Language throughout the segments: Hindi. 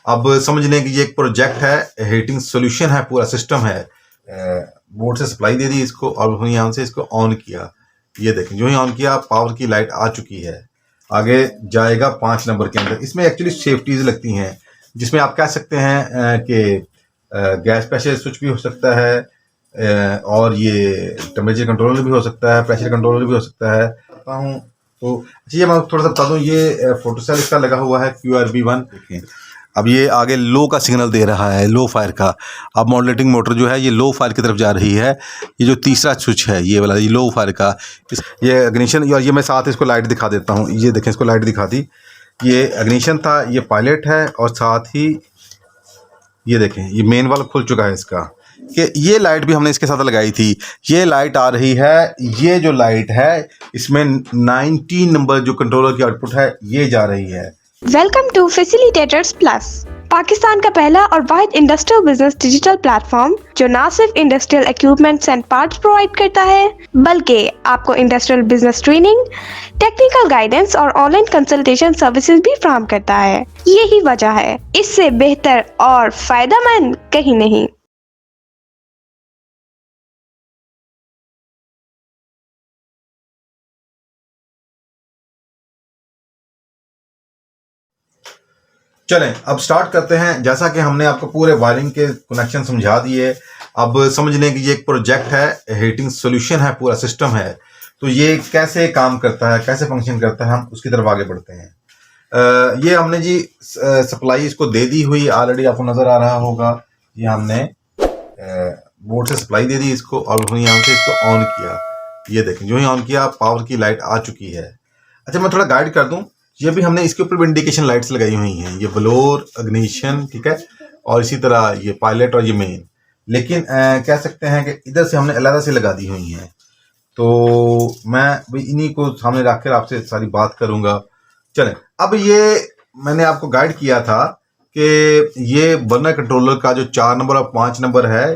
अब समझ लें कि ये एक प्रोजेक्ट है, हीटिंग सॉल्यूशन है, पूरा सिस्टम है। बोर्ड से सप्लाई दे दी इसको और यहाँ से इसको ऑन किया। ये देखें, जो ही ऑन किया पावर की लाइट आ चुकी है। आगे जाएगा 5 नंबर के अंदर। इसमें एक्चुअली सेफ्टीज लगती हैं, जिसमें आप कह सकते हैं कि गैस प्रेशर स्विच भी हो सकता है, और ये टेम्परेचर कंट्रोलर भी हो सकता है, प्रेशर कंट्रोलर भी हो सकता है। हूँ तो अच्छा, ये मैं थोड़ा सा बता दूँ, ये फोटो सेल इसका लगा हुआ है QRB1। देखिए अब ये आगे लो का सिग्नल दे रहा है, लो फायर का। अब मॉडरेटिंग मोटर जो है ये लो फायर की तरफ जा रही है। ये जो तीसरा स्विच है ये वाला, ये लो फायर का, ये इग्निशन। और ये मैं साथ इसको लाइट दिखा देता हूँ। ये देखें, इसको लाइट दिखा दी। ये इग्निशन था, ये पायलट है, और साथ ही ये देखें ये मेन वाल्व खुल चुका है इसका। कि ये लाइट भी हमने इसके साथ लगाई थी। ये लाइट आ रही है, ये जो लाइट है इसमें 19 नंबर जो कंट्रोलर की आउटपुट है ये जा रही है। Welcome to facilitators plus, Pakistan का पहला और वाहिद इंडस्ट्रियल बिजनेस डिजिटल प्लेटफॉर्म जो न सिर्फ industrial equipments and parts provide करता है, बल्कि आपको industrial business training, technical guidance और ऑनलाइन कंसल्टेशन सर्विसेज भी फराहम करता है। यही वजह है, इससे बेहतर और फायदेमंद कहीं नहीं। चलें अब स्टार्ट करते हैं। जैसा कि हमने आपको पूरे वायरिंग के कनेक्शन समझा दिए, अब समझ लें कि ये एक प्रोजेक्ट है, हीटिंग सॉल्यूशन है, पूरा सिस्टम है। तो ये कैसे काम करता है, कैसे फंक्शन करता है, हम उसकी तरफ आगे बढ़ते हैं। ये हमने जी सप्लाई इसको दे दी हुई ऑलरेडी, आपको नज़र आ रहा होगा। ये हमने बोर्ड से सप्लाई दे दी इसको और यहाँ से इसको ऑन किया। ये देखें, जो ही ऑन किया पावर की लाइट आ चुकी है। अच्छा, मैं थोड़ा गाइड कर दूं, ये भी हमने इसके ऊपर भी इंडिकेशन लाइट्स लगाई हुई हैं, ये ब्लोर, इग्निशन, ठीक है, और इसी तरह ये पायलट और ये मेन। लेकिन कह सकते हैं कि इधर से हमने अलग से लगा दी हुई हैं। तो मैं भाई इन्हीं को सामने रख कर आपसे सारी बात करूंगा। चलें, अब ये मैंने आपको गाइड किया था कि ये बर्नर कंट्रोलर का जो 4 नंबर और 5 नंबर है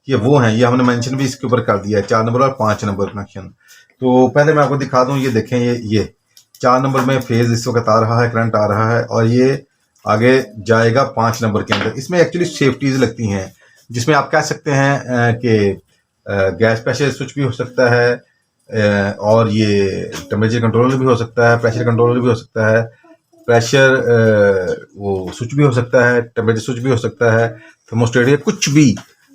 ये वो है, ये हमने मेंशन भी इसके ऊपर कर दिया है, 4 नंबर और 5 नंबर कनेक्शन। तो पहले मैं आपको दिखा दूं, ये देखें, ये 4 नंबर में फेज इस वक्त आ रहा है, करंट आ रहा है, और ये आगे जाएगा 5 नंबर के अंदर। इसमें एक्चुअली सेफ्टीज लगती हैं, जिसमें आप कह सकते हैं कि गैस प्रेशर स्विच भी हो सकता है, और ये टेम्परेचर कंट्रोलर भी हो सकता है, प्रेशर कंट्रोलर भी हो सकता है, प्रेशर वो स्विच भी हो सकता है, टेम्परेचर स्विच भी हो सकता है, थर्मोस्टेट या कुछ भी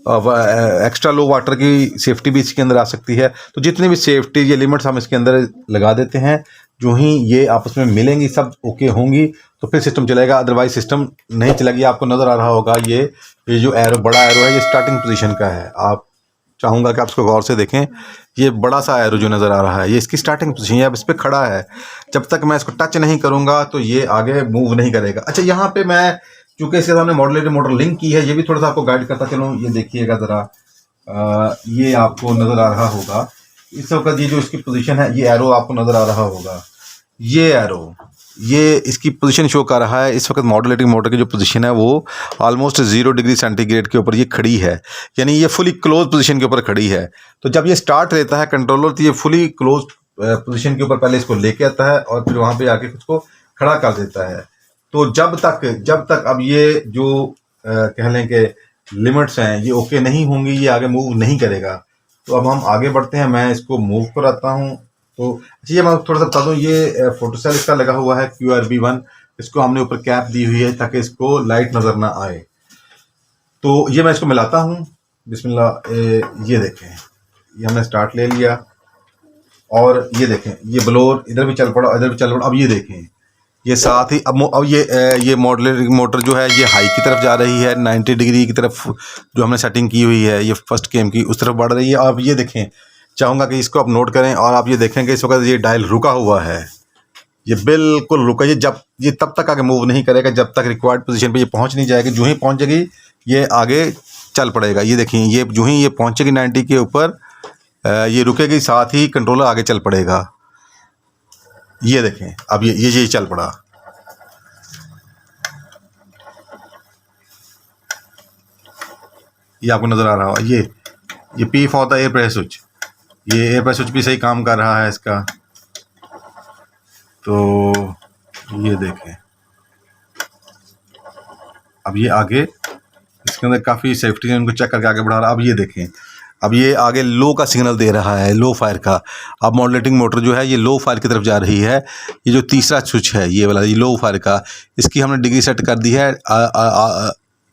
एक्स्ट्रा लो वाटर की सेफ्टी भी इसके अंदर आ सकती है। तो जितनी भी सेफ्टी ये लिमिट्स हम इसके अंदर लगा देते हैं। जो ही ये आपस में मिलेंगी, सब ओके होंगी, तो फिर सिस्टम चलेगा, अदरवाइज सिस्टम नहीं चलेगी। आपको नज़र आ रहा होगा ये जो एरो, बड़ा एरो है, ये स्टार्टिंग पोजीशन का है। आप चाहूँगा कि आप इसको गौर से देखें। ये बड़ा सा एरो जो नज़र आ रहा है ये इसकी स्टार्टिंग पोजीशन है, अब इस पर खड़ा है। जब तक मैं इसको टच नहीं करूँगा तो ये आगे मूव नहीं करेगा। अच्छा, यहाँ पे मैं चूँकि इसके सामने मॉड्यूलर मोटर लिंक की है, ये भी थोड़ा सा आपको गाइड करता चलूँ। ये देखिएगा ज़रा, ये आपको नज़र आ रहा होगा इस वक्त, ये जो इसकी पोजीशन है, ये एरो आपको नज़र आ रहा होगा। ये एरो, ये इसकी पोजीशन शो कर रहा है। इस वक्त मॉड्यूलेटिंग मोटर की जो पोजीशन है वो ऑलमोस्ट 0 डिग्री सेंटीग्रेड के ऊपर ये खड़ी है, यानी ये फुली क्लोज पोजीशन के ऊपर खड़ी है। तो जब ये स्टार्ट रहता है कंट्रोलर, तो ये फुली क्लोज पोजीशन के ऊपर पहले इसको लेके आता है और फिर वहाँ पे आके उसको खड़ा कर देता है। तो जब तक अब ये जो कह लें कि लिमिट्स हैं ये ओके नहीं होंगी, ये आगे मूव नहीं करेगा। तो अब हम आगे बढ़ते हैं, मैं इसको मूव कराता हूँ। तो अच्छा, ये मैं थोड़ा सा बता दूं, ये फोटो सेल इसका लगा हुआ है QRB1। इसको हमने ऊपर कैप दी हुई है ताकि इसको लाइट नज़र ना आए। तो ये मैं इसको मिलाता हूँ, बिस्मिल्लाह। ये देखें, ये हमने स्टार्ट ले लिया, और ये देखें ये ब्लोर इधर भी चल पड़ा, इधर भी चल पड़ा। अब ये देखें, ये साथ ही अब ये मॉडलर मोटर जो है ये हाई की तरफ जा रही है, 90 डिग्री की तरफ जो हमने सेटिंग की हुई है, ये फर्स्ट केम की उस तरफ बढ़ रही है। अब ये देखें, चाहूँगा कि इसको आप नोट करें, और आप ये देखें कि इस वक्त ये डायल रुका हुआ है, ये बिल्कुल रुका। ये तब तक आगे मूव नहीं करेगा जब तक रिक्वायर्ड पोजीशन पे ये पहुंच नहीं जाएगी। जो ही पहुंच जाएगी ये आगे चल पड़ेगा। ये देखिए, ये जो ही ये पहुंचेगी 90 के ऊपर, ये रुकेगी, साथ ही कंट्रोलर आगे चल पड़ेगा। ये देखें, अब ये चल पड़ा। ये आपको नज़र आ रहा होगा, ये P for the air pressure switch, ये एयर प्रेशर स्विच भी सही काम कर रहा है इसका। तो ये देखें, अब ये आगे इसके अंदर काफ़ी सेफ्टी है, उनको चेक करके आगे बढ़ा रहा। अब ये देखें, अब ये आगे लो का सिग्नल दे रहा है, लो फायर का। अब मॉडरेटिंग मोटर जो है ये लो फायर की तरफ जा रही है। ये जो तीसरा स्विच है ये वाला, ये लो फायर का, इसकी हमने डिग्री सेट कर दी है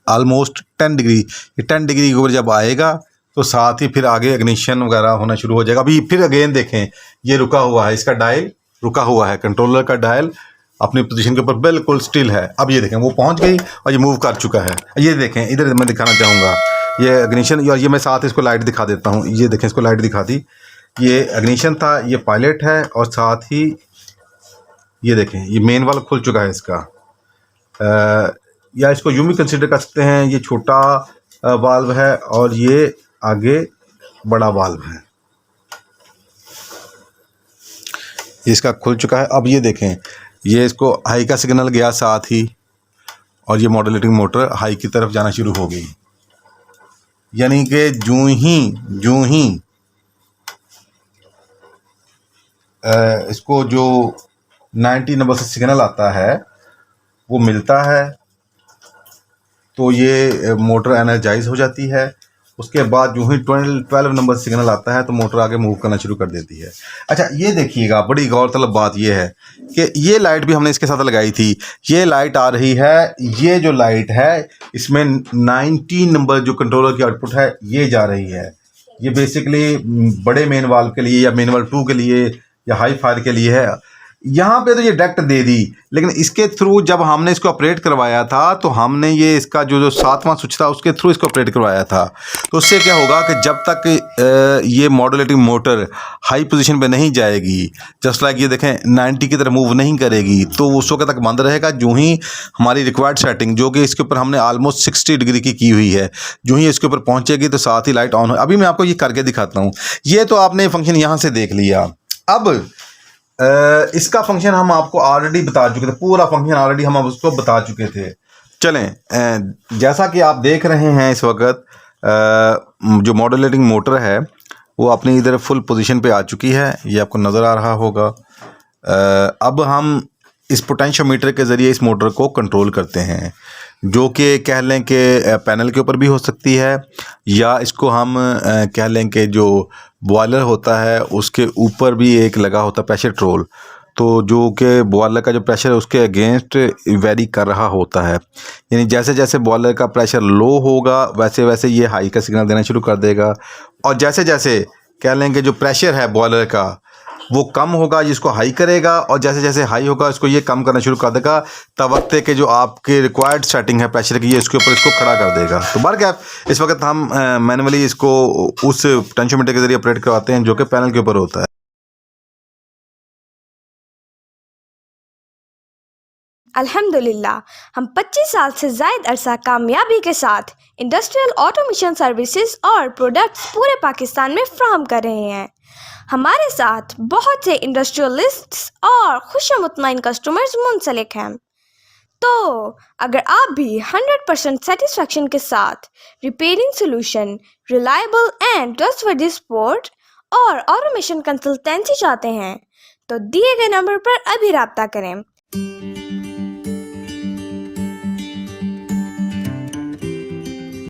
ऑलमोस्ट 10 डिग्री। ये 10 डिग्री के ऊपर जब आएगा तो साथ ही फिर आगे इग्निशन वगैरह होना शुरू हो जाएगा। अभी फिर अगेन देखें, ये रुका हुआ है, इसका डायल रुका हुआ है, कंट्रोलर का डायल अपनी पोजीशन के ऊपर बिल्कुल स्टिल है। अब ये देखें वो पहुंच गई और ये मूव कर चुका है। ये देखें इधर मैं दिखाना चाहूँगा, ये इग्निशन, और ये मैं साथ इसको लाइट दिखा देता हूँ। ये देखें, इसको लाइट दिखा दी, ये इग्निशन था, ये पायलट है, और साथ ही ये देखें ये मेन वाल्व खुल चुका है इसका। या इसको यूं भी कंसिडर कर सकते हैं, ये छोटा वाल्व है और ये आगे बड़ा वाल्व है, इसका खुल चुका है। अब ये देखें, ये इसको हाई का सिग्नल गया साथ ही, और ये मॉडरेटिंग मोटर हाई की तरफ जाना शुरू हो गई। यानी कि जूं ही इसको जो 90 नंबर से सिग्नल आता है वो मिलता है तो ये मोटर एनर्जाइज हो जाती है। उसके बाद जो ही 12 नंबर सिग्नल आता है तो मोटर आगे मूव करना शुरू कर देती है। अच्छा ये देखिएगा, बड़ी गौरतलब बात ये है कि ये लाइट भी हमने इसके साथ लगाई थी। ये लाइट आ रही है, ये जो लाइट है इसमें 90 नंबर जो कंट्रोलर की आउटपुट है ये जा रही है। ये बेसिकली बड़े मेन वाल्व के लिए या मेन वाल्व 2 के लिए या हाई फायर के लिए है। यहाँ पे तो ये डायरेक्ट दे दी, लेकिन इसके थ्रू जब हमने इसको ऑपरेट करवाया था तो हमने ये इसका जो 7वां स्विच था उसके थ्रू इसको ऑपरेट करवाया था। तो उससे क्या होगा कि जब तक ये मॉडुलेटिंग मोटर हाई पोजीशन पे नहीं जाएगी, जस्ट लाइक ये देखें 90 की तरफ मूव नहीं करेगी, तो उस वक्त तक बंद रहेगा। जो ही हमारी रिक्वायर्ड सेटिंग, जो कि इसके ऊपर हमने ऑलमोस्ट 60 डिग्री की हुई है, जो ही इसके ऊपर पहुँचेगी तो साथ ही लाइट ऑन हो। अभी मैं आपको ये करके दिखाता हूँ। ये तो आपने फंक्शन यहाँ से देख लिया। अब इसका फंक्शन हम आपको ऑलरेडी बता चुके थे, पूरा फंक्शन ऑलरेडी हम उसको बता चुके थे। चलें, जैसा कि आप देख रहे हैं इस वक्त जो मॉडुलेटिंग मोटर है वो अपनी इधर फुल पोजीशन पे आ चुकी है, ये आपको नज़र आ रहा होगा। अब हम इस पोटेंशियोमीटर के ज़रिए इस मोटर को कंट्रोल करते हैं, जो कि कह लें कि पैनल के ऊपर भी हो सकती है, या इसको हम कह लें कि जो बॉयलर होता है उसके ऊपर भी एक लगा होता है प्रेशर ट्रोल, तो जो कि बॉयलर का जो प्रेशर है उसके अगेंस्ट वेरी कर रहा होता है। यानी जैसे जैसे बॉयलर का प्रेशर लो होगा वैसे वैसे ये हाई का सिग्नल देना शुरू कर देगा, और जैसे जैसे कह लें कि जो प्रेशर है बॉयलर का वो कम होगा जिसको हाई करेगा, और जैसे जैसे हाई होगा इसको ये कम करना शुरू कर देगा। तब वक्त के जो आपके रिक्वायर्ड सेटिंग है प्रेशर की, ये इसके ऊपर इसको खड़ा कर देगा। तो बहरकैफ इस वक्त हम मैनुअली इसको उस पोटेंशियोमीटर के जरिए ऑपरेट करवाते हैं जो कि पैनल के ऊपर होता है। अल्हम्दुलिल्लाह, हम 25 साल से ज़ायद अरसा कामयाबी के साथ इंडस्ट्रियल ऑटोमेशन सर्विसेज और प्रोडक्ट्स पूरे पाकिस्तान में फ्राहम कर रहे हैं। हमारे साथ बहुत से इंडस्ट्रियलिस्ट्स और खुशमुतमईन कस्टमर्स मुंसलिक हैं। तो अगर आप भी 100% सेटिस्फेक्शन के साथ repairing solution, reliable and trustworthy support और ऑटोमेशन कंसल्टेंसी चाहते हैं तो दिए गए नंबर पर अभी रब्ता करें।